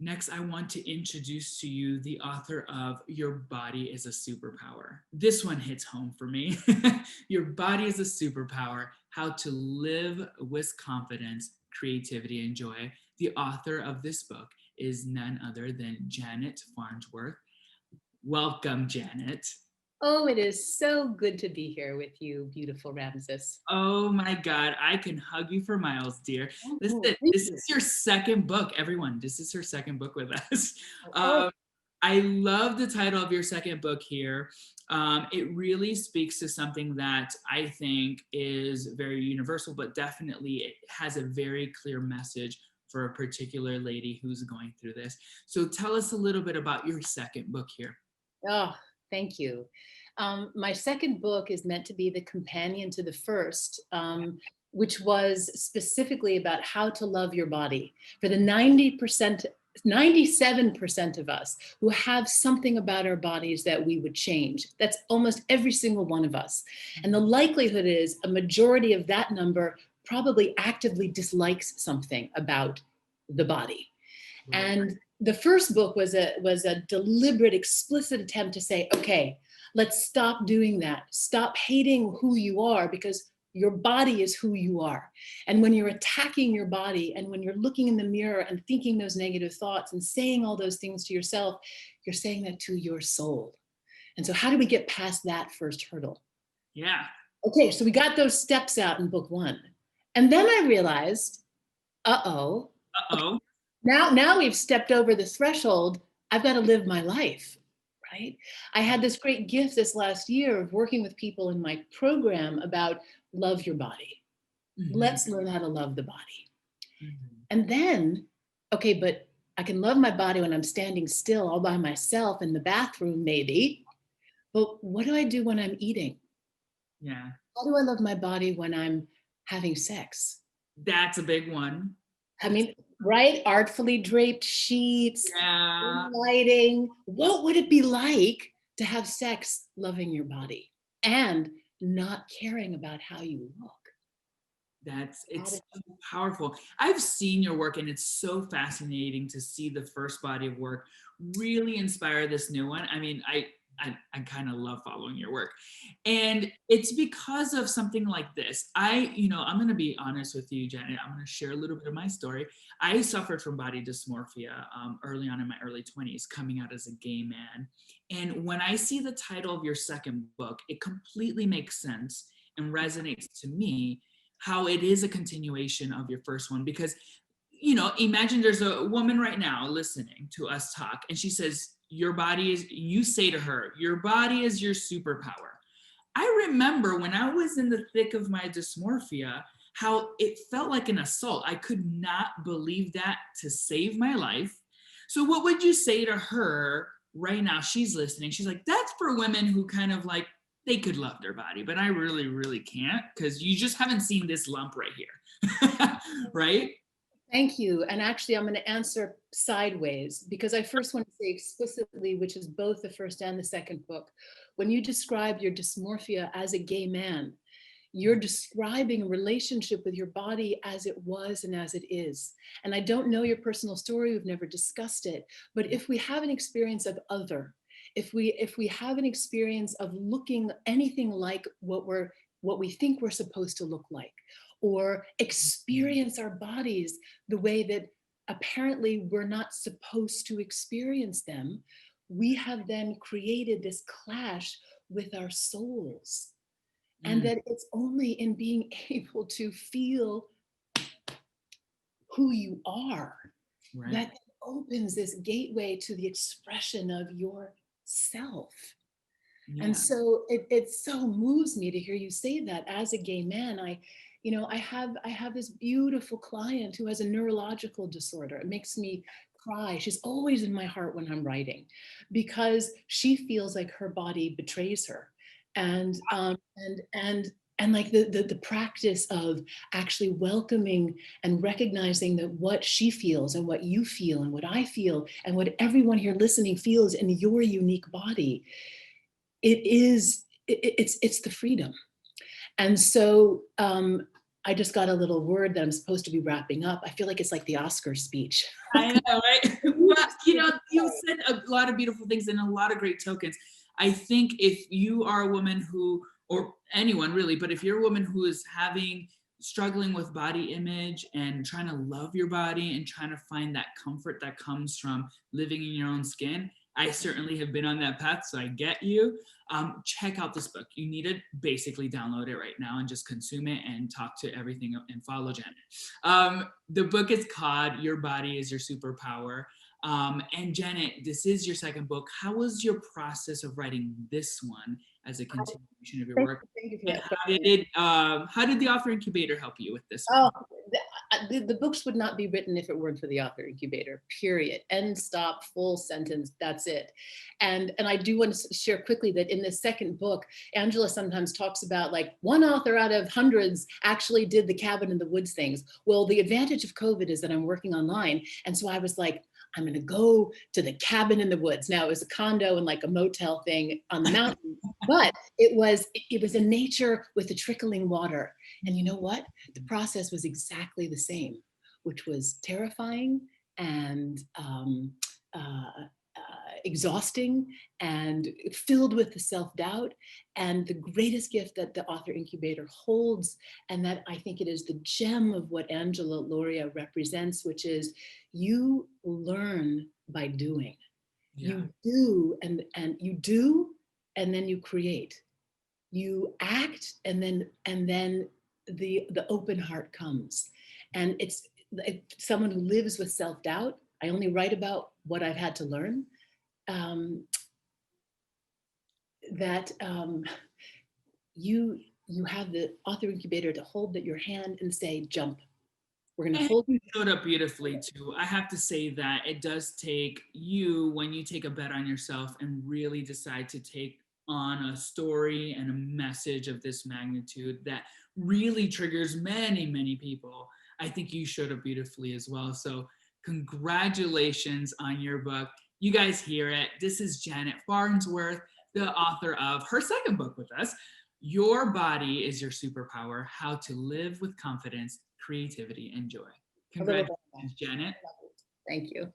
Next, I want to introduce to you the author of Your Body is a Superpower. This one hits home for me. Your Body is a Superpower, How to Live with Confidence, Creativity, and Joy. The author of this book is none other than Janet Farnsworth. Welcome, Janet. Oh, it is so good to be here with you, beautiful Ramses. Oh my God, I can hug you for miles, dear. Listen, Oh, thank this you. is your second book, everyone. This is her second book with us. Oh, Um, I love the title of your second book here. It really speaks to something that I think is very universal, but definitely it has a very clear message for a particular lady who's going through this. So tell us a little bit about your second book here. oh, thank you. My second book is meant to be the companion to the first, which was specifically about how to love your body. For the 90%, 97% of us who have something about our bodies that we would change. That's almost every single one of us. And the likelihood is a majority of that number probably actively dislikes something about the body. Right. And the first book was a deliberate, explicit attempt to say, okay, let's stop doing that. Stop hating who you are, because your body is who you are. And when you're attacking your body, and when you're looking in the mirror and thinking those negative thoughts and saying all those things to yourself, you're saying that to your soul. And so how do we get past that first hurdle? Yeah. Okay, so we got those steps out in book one. And then I realized, uh-oh, Uh-oh. now we've stepped over the threshold. I've got to live my life, right? I had this great gift this last year of working with people in my program about love your body. Mhm, Let's learn how to love the body. mhm. And then, okay, but I can love my body when I'm standing still all by myself in the bathroom, maybe. But what do I do when I'm eating? Yeah. How do I love my body when I'm having sex? That's a big one. I That's mean, right? Artfully draped sheets, yeah. lighting. What would it be like to have sex loving your body and not caring about how you look? How It's to- so powerful. I've seen your work and it's so fascinating to see the first body of work really inspire this new one. I mean, I kind of love following your work. And it's because of something like this. I'm going to be honest with you, Janet. I'm going to share a little bit of my story. I suffered from body dysmorphia early on in my early 20s, coming out as a gay man. And when I see the title of your second book, it completely makes sense and resonates to me how it is a continuation of your first one. Because imagine there's a woman right now listening to us talk and she says, you say to her, your body is your superpower. I remember when I was in the thick of my dysmorphia, how it felt like an assault. I could not believe that to save my life. So what would you say to her right now? She's listening. She's like, that's for women who kind of like, they could love their body, but I really, really can't, because you just haven't seen this lump right here. Right? Thank you. And actually, I'm going to answer sideways, because I first want to say explicitly, which is both the first and the second book, when you describe your dysmorphia as a gay man, you're describing a relationship with your body as it was and as it is. And I don't know your personal story, we've never discussed it, but if we have an experience of other, if we have an experience of looking anything like what we think we're supposed to look like, or experience our bodies the way that apparently we're not supposed to experience them, we have then created this clash with our souls. And Mm, that it's only in being able to feel who you are right. that opens this gateway to the expression of yourself. And Yeah. so it so moves me to hear you say that. As a gay man, I have this beautiful client who has a neurological disorder. It makes me cry. She's always in my heart when I'm writing, because she feels like her body betrays her. And like the practice of actually welcoming and recognizing that what she feels and what you feel and what I feel and what everyone here listening feels in your unique body, it's the freedom. And so I just got a little word that I'm supposed to be wrapping up. I feel like it's like the Oscar speech. I know, right? Well, you said a lot of beautiful things and a lot of great tokens. I think if you are a woman who, or anyone really, but if you're a woman who is struggling with body image and trying to love your body and trying to find that comfort that comes from living in your own skin, I certainly have been on that path, so I get you. Check out this book. You need to basically download it right now and just consume it and talk to everything and follow Janet. The book is called Your Body is Your Superpower. And Janet, this is your second book. How was your process of writing this one as a continuation of your work? Thank you for And that how did question. how did the author incubator help you with this Oh, one? the books would not be written if it weren't for the author incubator, period. End, stop, full sentence, that's it. And I do want to share quickly that in the second book, Angela sometimes talks about like one author out of hundreds actually did the cabin in the woods things. Well, the advantage of COVID is that I'm working online. And so I was like, I'm going to go to the cabin in the woods. Now it was a condo and like a motel thing on the mountain, but it was in nature with the trickling water. And you know what? The process was exactly the same, which was terrifying and exhausting and filled with the self-doubt. And the greatest gift that the author incubator holds, and that I think it is the gem of what Angela Lauria represents, which is you learn by doing. Yeah. You do and you do, and then you create. You act, and then the open heart comes. And it's someone who lives with self-doubt. I only write about what I've had to learn. Um, that you you have the author incubator to hold that your hand and say jump. We're going to And hold. you showed up beautifully too. I have to say that it does take you, when you take a bet on yourself and really decide to take on a story and a message of this magnitude that really triggers many, many people. I think you showed up beautifully as well. So, congratulations on your book. You guys hear it. This is Janet Farnsworth, the author of her second book with us, Your Body is Your Superpower: How to Live with Confidence, Creativity, and Joy. A little Congratulations, bit. Janet. Thank you.